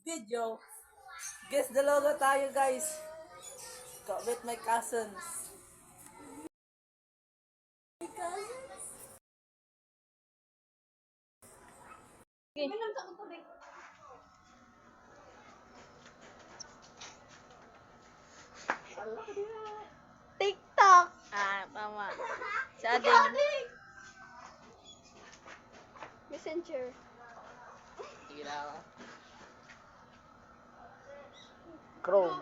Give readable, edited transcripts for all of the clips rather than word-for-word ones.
video. Guess the logo tayo, guys. With my cousins. TikTok. Tama. Sa ating Messenger. Chrome.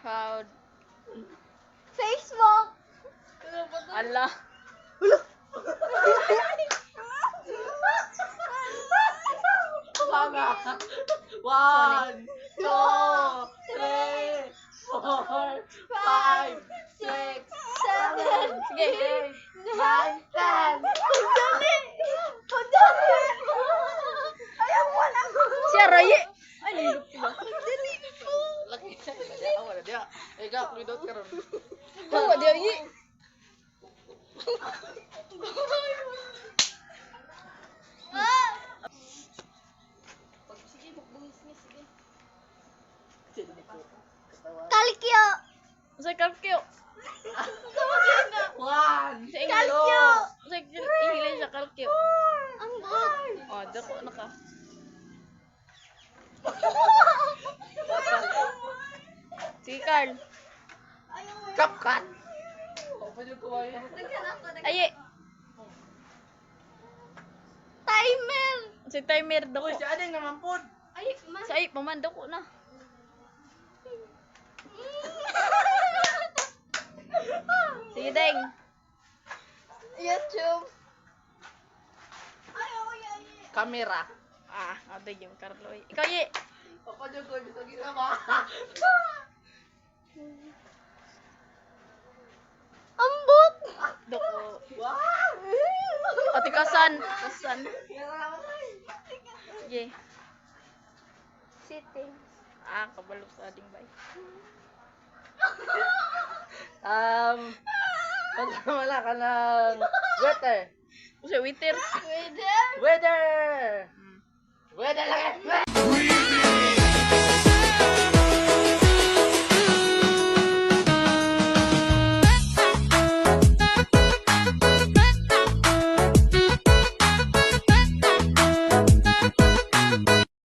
crowd. Facebook. Allah. Mga. 1, 2, 3, 4, 5, 6, 7, Sige. 9, 10. Pagdali. Pagdali. Ayaw mo lang. Siya Roye. Ay, nilip ko ba? Pagdali ko. Laki siya. Wala dia. Ikaw, pindot ka ron. Tawa dia yi. Kalkyo. Sa kalkyo. 1, Sa Kalkyo. Sa English sa kalkyo. Ang bot. Oh, dako na ka. Sige, Carl. Kapkan. Pwede ko ba yan? Aye. Timer. Sa timer dako. Uy, si Ading naman po. Ay, mas. Sa ay, paman dako na. Sige, Deng. YouTube. Kamera. Ate yung Carlo. Ikaw, Yi. Pwede ko bisa ginawa. Ang bot. Dako. Wow! Ate Kasan. Kasan. Sige. Sitting. Kabalo sa ading bay. Wala ka ng weather. Sa waiter. Pwede. Weather! Weather lang yan!